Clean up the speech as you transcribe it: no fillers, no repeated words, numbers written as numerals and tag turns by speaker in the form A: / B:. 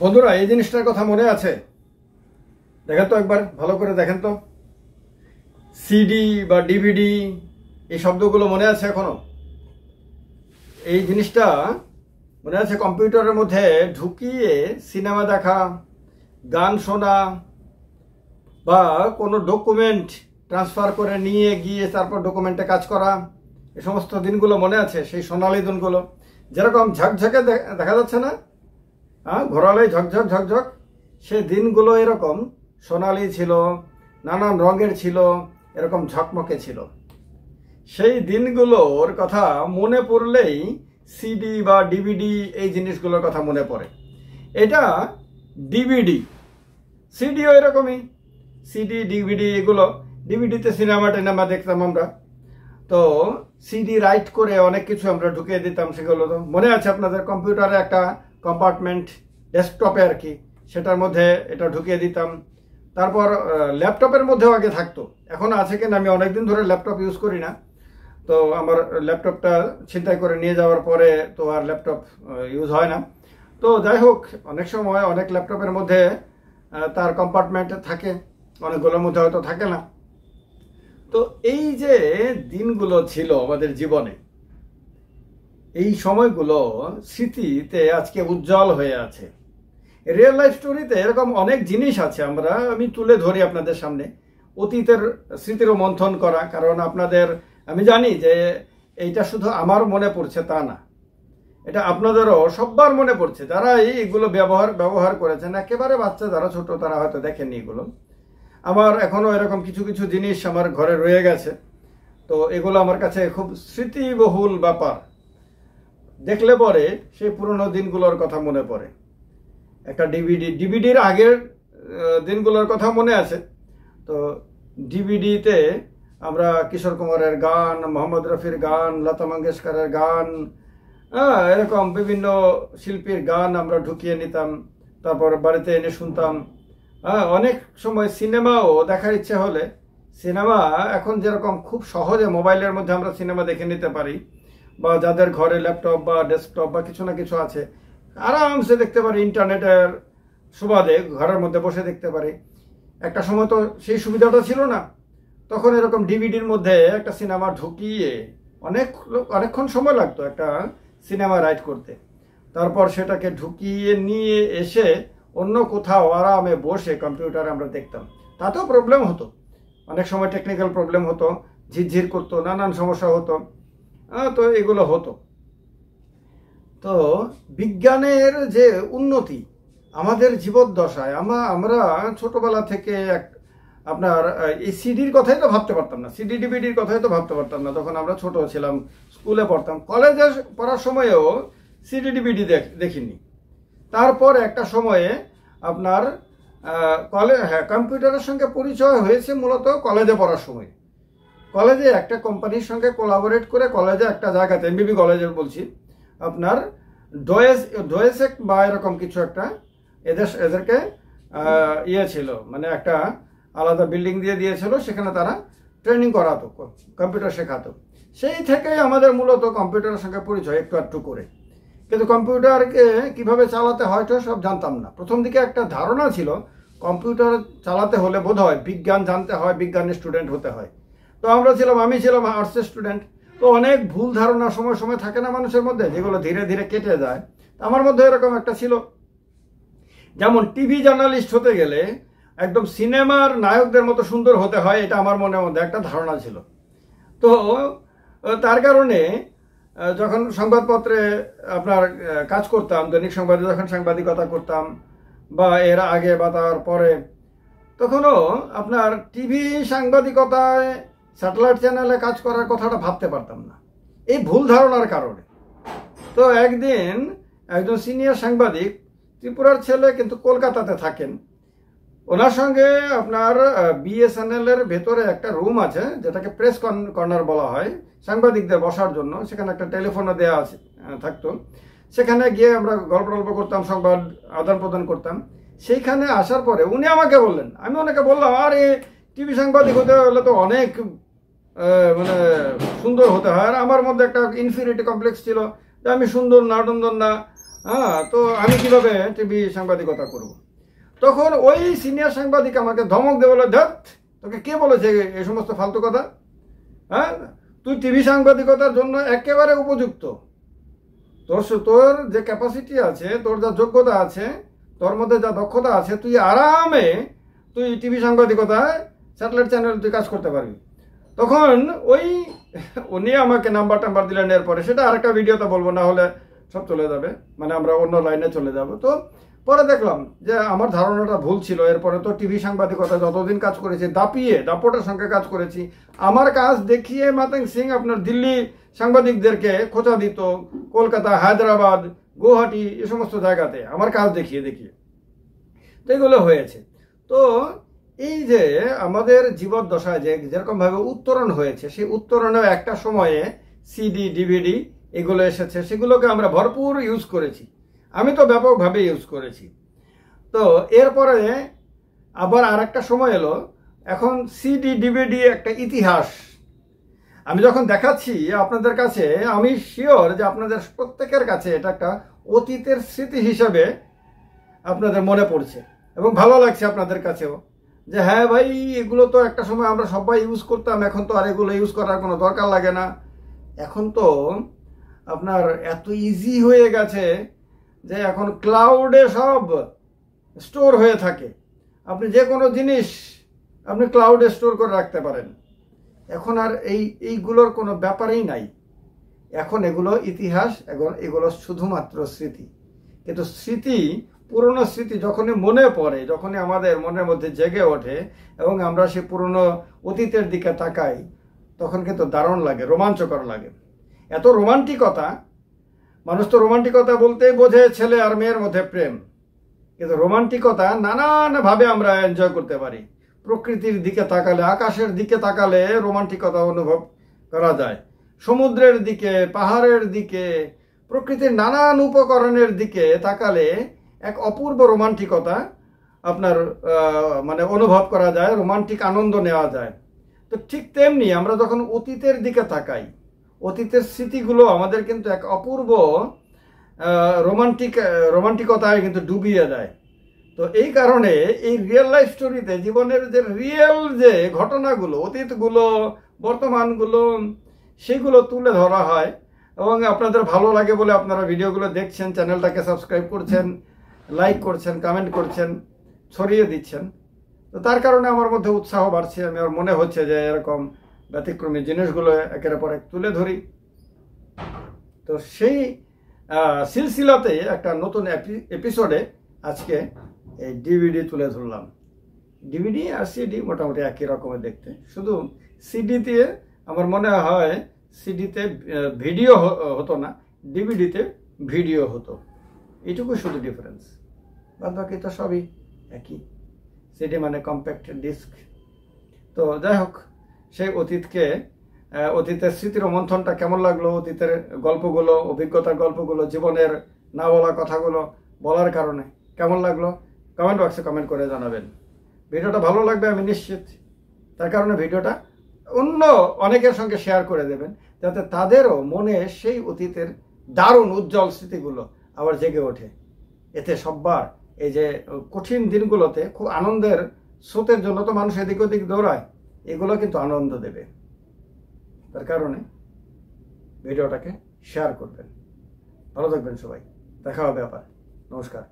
A: বন্ধুরা, এই জিনিসটার কথা মনে আছে? দেখেন তো, একবার ভালো করে দেখেন তো। সিডি বা ডিভিডি, এই শব্দগুলো মনে আছে এখনো? এই জিনিসটা মনে আছে? কম্পিউটারের মধ্যে ঢুকিয়ে সিনেমা দেখা, গান শোনা বা কোনো ডকুমেন্ট ট্রান্সফার করে নিয়ে গিয়ে তারপর ডকুমেন্টে কাজ করা, এই সমস্ত দিনগুলো মনে আছে? সেই সোনালী দিনগুলো, যেরকম ঝকঝকে দেখা যাচ্ছে না, ঘোরালে ঝকঝক ঝকঝক, সেই দিনগুলো এরকম সোনালি ছিল, নানান রঙের ছিল, এরকম ঝকমকে ছিল। সেই দিনগুলোর কথা মনে পড়লেই সিডি বা ডিভিডি এই জিনিসগুলোর কথা মনে পড়ে। এটা ডিভিডি, সিডিও এরকমই। সিডি ডিভিডি এগুলো, ডিভিডিতে সিনেমা টিনেমা দেখতাম আমরা, তো সিডি রাইট করে অনেক কিছু আমরা ঢুকিয়ে দিতাম। সেগুলো তো মনে আছে আপনাদের? কম্পিউটারে একটা কম্পার্টমেন্ট, ডেস্কটপে আর কি, সেটার মধ্যে এটা ঢুকিয়ে দিতাম। তারপর ল্যাপটপের মধ্যেও আগে থাকতো, এখন আছে কিনা আমি অনেকদিন ধরে ল্যাপটপ ইউজ করি না। তো আমার ল্যাপটপটা ছিনতাই করে নিয়ে যাওয়ার পরে তো আর ল্যাপটপ ইউজ হয় না। তো যাই হোক, অনেক সময় অনেক ল্যাপটপের মধ্যে তার কম্পার্টমেন্ট থাকে, অনেকগুলোর মধ্যে হয়তো থাকে না। তো এই যে দিনগুলো ছিল আমাদের জীবনে, এই সময়গুলো স্মৃতিতে আজকে উজ্জ্বল হয়ে আছে। রিয়েল লাইফ স্টোরিতে এরকম অনেক জিনিস আছে, আমি তুলে ধরি আপনাদের সামনে, অতীতের স্মৃতিরও মন্থন করা। কারণ আমি জানি যে এইটা শুধু আমার মনে পড়ছে তা না, এটা আপনাদেরও সবার মনে পড়ছে, যারা এইগুলো ব্যবহার করেছেন। একেবারে বাচ্চা যারা ছোট, তারা হয়তো দেখেননি এগুলো। আমার এখনো এরকম কিছু কিছু জিনিস আমার ঘরে রয়ে গেছে। তো এগুলো আমার কাছে খুব স্মৃতিবহুল ব্যাপার। দেখলে পরে সেই পুরনো দিনগুলোর কথা মনে পড়ে। একটা ডিভিডির আগের দিনগুলোর কথা মনে আছে। তো ডিভিডিতে আমরা কিশোর কুমারের গান, মোহাম্মদ রফির গান, লতা মঙ্গেশকরের গান, এরকম বিভিন্ন শিল্পীর গান আমরা ঢুকিয়ে নিতাম, তারপর বাড়িতে এনে শুনতাম। অনেক সময় সিনেমাও দেখার ইচ্ছে হলে, সিনেমা এখন যেরকম খুব সহজে মোবাইলের মধ্যে আমরা সিনেমা দেখে নিতে পারি, বা যাদের ঘরে ল্যাপটপ বা ডেস্কটপ বা কিছু না কিছু আছে, আরামসে দেখতে পারি, ইন্টারনেটের সুবাদে ঘরের মধ্যে বসে দেখতে পারি। একটা সময় তো সেই সুবিধাটা ছিল না, তখন এরকম ডিভিডির মধ্যে একটা সিনেমা ঢুকিয়ে অনেকক্ষণ সময় লাগতো একটা সিনেমা রাইট করতে। তারপর সেটাকে ঢুকিয়ে নিয়ে এসে অন্য কোথাও আরামে বসে কম্পিউটারে আমরা দেখতাম। তাতেও প্রবলেম হতো, অনেক সময় টেকনিক্যাল প্রবলেম হতো, ঝিরঝির করতো, নানান সমস্যা হতো। তো এগুলো হতো। তো বিজ্ঞানের যে উন্নতি আমাদের জীবদ্দশায়, আমরা ছোটবেলা থেকে আপনার এই সিডির কথাই তো ভাবতে পারতাম না, সিডি ডিভিডির কথাই তো ভাবতে পারতাম না। তখন আমরা ছোট ছিলাম, স্কুলে পড়তাম, কলেজে পড়ার সময়ও সিডি ডিভিডি দেখিনি। তারপর একটা সময়ে আপনার কম্পিউটারের সঙ্গে পরিচয় হয়েছে মূলত কলেজে পড়ার সময়। কলেজে একটা কোম্পানির সঙ্গে কোলাবোরেট করে, কলেজে একটা জায়গাতে, এমবিবি কলেজে বলছি, আপনার ডোয়েসেক বা এরকম কিছু একটা এদেরকে ছিল, মানে একটা আলাদা বিল্ডিং দিয়েছিল, সেখানে তারা ট্রেনিং করাতো, কম্পিউটার শেখাতো। সেই থেকেই আমাদের মূলত কম্পিউটারের সঙ্গে পরিচয় একটু একটু করে। কিন্তু কম্পিউটারকে কিভাবে চালাতে হয় তো সব জানতাম না। প্রথম দিকে একটা ধারণা ছিল কম্পিউটার চালাতে হলে বোধহয় বিজ্ঞান জানতে হয়, বিজ্ঞানের স্টুডেন্ট হতে হয়। তো আমি ছিলাম আর্টসের স্টুডেন্ট। তো অনেক ভুল ধারণা সময় সময় থাকে না মানুষের মধ্যে, যেগুলো ধীরে ধীরে কেটে যায়। আমার মধ্যে এরকম একটা ছিল, যেমন টিভি জার্নালিস্ট হতে গেলে একদম সিনেমার নায়কদের মতো সুন্দর হতে হয়, এটা আমার মনের মধ্যে একটা ধারণা ছিল। তো তার কারণে যখন সংবাদপত্রে আপনার কাজ করতাম, দৈনিক সংবাদে যখন সাংবাদিকতা করতাম, বা এর আগে বা তার পরে, তখনও আপনার টিভি সাংবাদিকতায় স্যাটেলাইট চ্যানেলে কাজ করার কথাটা ভাবতে পারতাম না, এই ভুল ধারণার কারণে। তো একদিন একজন সিনিয়র সাংবাদিক, ত্রিপুরার ছেলে কিন্তু কলকাতাতে থাকেন, ওনার সঙ্গে আপনার বিএসএনএল এর ভেতরে একটা রুম আছে, যেটাকে প্রেস কর্নার বলা হয়, সাংবাদিকদের বসার জন্য। সেখানে একটা টেলিফোনও দেওয়া থাকতো। সেখানে গিয়ে আমরা গল্প করতাম, সংবাদ আদান প্রদান করতাম। সেইখানে আসার পরে উনি আমাকে বললেন, আমি ওনাকে বললাম, আরে টিভি সাংবাদিক হতে হলে তো অনেক মানে সুন্দর হতে হয়। আর আমার মধ্যে একটা ইনফিরিটি কমপ্লেক্স ছিল, যে আমি সুন্দর না, হ্যাঁ, তো আমি কিভাবে টিভি সাংবাদিকতা করব? তখন ওই সিনিয়র সাংবাদিক আমাকে ধমক দিয়ে বলে, ধ্যাৎ, তোকে কে বলেছে এই সমস্ত ফালতু কথা? হ্যাঁ, তুই টিভি সাংবাদিকতার জন্য একেবারে উপযুক্ত। তোর যে ক্যাপাসিটি আছে, তোর যা যোগ্যতা আছে, তোর মধ্যে যা দক্ষতা আছে, তুই আরামে তুই টিভি সাংবাদিকতায় স্যাটেলাইট চ্যানেল তুই কাজ করতে পারবি। তখন উনি আমাকে নাম্বার টাম্বার দিলেন। এরপরে সেটা আরেকটা ভিডিওতে বলবো, না হলে সব চলে যাবে, মানে আমরা অন্য লাইনে চলে যাব। তো পরে দেখলাম যে আমার ধারণাটা ভুল ছিল। এরপরে তো টিভি সাংবাদিকতা যতদিন কাজ করেছি, দাপটের সঙ্গে কাজ করেছি। আমার কাজ দেখিয়ে মাতঙ্গ সিং আপনার দিল্লি সাংবাদিকদেরকে খোঁচা দিত, কলকাতা, হায়দ্রাবাদ, গুয়াহাটি, এ সমস্ত জায়গাতে আমার কাজ দেখিয়ে তো এগুলো হয়েছে। তো এই যে আমাদের জীবদ্দশায় যেরকমভাবে উত্তরণ হয়েছে, সেই উত্তরণেও একটা সময়ে সিডি, ডিভিডি এগুলো এসেছে, সেগুলোকে আমরা ভরপুর ইউজ করেছি। আমি তো ব্যাপকভাবে ইউজ করেছি। তো এরপরে আবার আর একটা সময় এলো, এখন সিডি, ডিভিডি একটা ইতিহাস। আমি যখন দেখাচ্ছি আপনাদের কাছে, আমি শিওর যে আপনাদের প্রত্যেকের কাছে এটা একটা অতীতের স্মৃতি হিসেবে আপনাদের মনে পড়ছে এবং ভালো লাগছে আপনাদের কাছেও, যে হ্যাঁ ভাই, এগুলো তো একটা সময় আমরা সবাই ইউজ করতাম, এখন তো আর এগুলো ইউজ করার কোনো দরকার লাগে না। এখন তো আপনার এত ইজি হয়ে গেছে যে এখন ক্লাউডে সব স্টোর হয়ে থাকে। আপনি যে কোনো জিনিস আপনি ক্লাউডে স্টোর করে রাখতে পারেন। এখন আর এইগুলোর কোনো ব্যাপারই নাই। এখন এগুলো ইতিহাস, এগুলো শুধুমাত্র স্মৃতি। কিন্তু পুরনো স্মৃতি যখনই মনে পড়ে, যখনই আমাদের মনের মধ্যে জেগে ওঠে এবং আমরা সে পুরনো অতীতের দিকে তাকাই, তখন কিন্তু দারুণ লাগে, রোমাঞ্চকর লাগে। এত রোমান্টিকতা, মানুষ তো রোমান্টিকতা বলতেই বোঝে ছেলে আর মেয়ের মধ্যে প্রেম, কিন্তু রোমান্টিকতা নানানভাবে আমরা এনজয় করতে পারি। প্রকৃতির দিকে তাকালে, আকাশের দিকে তাকালে রোমান্টিকতা অনুভব করা যায়। সমুদ্রের দিকে, পাহাড়ের দিকে, প্রকৃতির নানান উপকরণের দিকে তাকালে এক অপূর্ব রোমান্টিকতা আপনার মানে অনুভব করা যায়, রোমান্টিক আনন্দ নেওয়া যায়। তো ঠিক তেমনি আমরা যখন অতীতের দিকে তাকাই, অতীতের স্মৃতিগুলো আমাদের কিন্তু এক অপূর্ব রোমান্টিকতায় কিন্তু ডুবিয়ে দেয়। তো এই কারণে এই রিয়েল লাইফ স্টোরিতে জীবনের যে রিয়েল যে ঘটনাগুলো, অতীতগুলো, বর্তমানগুলো, সেগুলো তুলে ধরা হয় এবং আপনাদের ভালো লাগে বলে আপনারা ভিডিওগুলো দেখছেন, চ্যানেলটাকে সাবস্ক্রাইব করছেন, লাইক করছেন, কমেন্ট করছেন, ছড়িয়ে দিচ্ছেন। তো তার কারণে আমার মধ্যে উৎসাহ বাড়ছে। আমার মনে হচ্ছে যে এরকম ব্যতিক্রমী জিনিসগুলো একের পর এক তুলে ধরি। তো সেই সিলসিলাতে একটা নতুন এপিসোডে আজকে এই ডিভিডি তুলে ধরলাম। ডিভিডি আর সিডি মোটামুটি একই রকমের দেখতে, শুধু সিডিতে আমার মনে হয় সিডিতে ভিডিও হতো না, ডিভিডিতে ভিডিও হতো, এইটুকু শুধু ডিফারেন্স। বাদ বাকি তো সবই একই। সিডি মানে কম্প্যাক্ট ডিস্ক। তো যাই হোক, সেই অতীতের স্মৃতির মন্থনটা কেমন লাগলো, অতীতের গল্পগুলো, অভিজ্ঞতার গল্পগুলো, জীবনের না বলা কথাগুলো বলার কারণে কেমন লাগলো, কমেন্ট বক্সে কমেন্ট করে জানাবেন। ভিডিওটা ভালো লাগবে আমি নিশ্চিত। তার কারণে ভিডিওটা অন্য অনেকের সঙ্গে শেয়ার করে দেবেন, যাতে তাদেরও মনে সেই অতীতের দারুণ উজ্জ্বল স্মৃতিগুলো আবার জেগে ওঠে। এতে সববার এই যে কঠিন দিনগুলোতে খুব আনন্দের স্রোতের জন্য তো মানুষ এদিক ওদিক দৌড়ায়, এগুলো কিন্তু আনন্দ দেবে। তার কারণে ভিডিওটাকে শেয়ার করবেন। ভালো থাকবেন সবাই, দেখা হবে আবার। নমস্কার।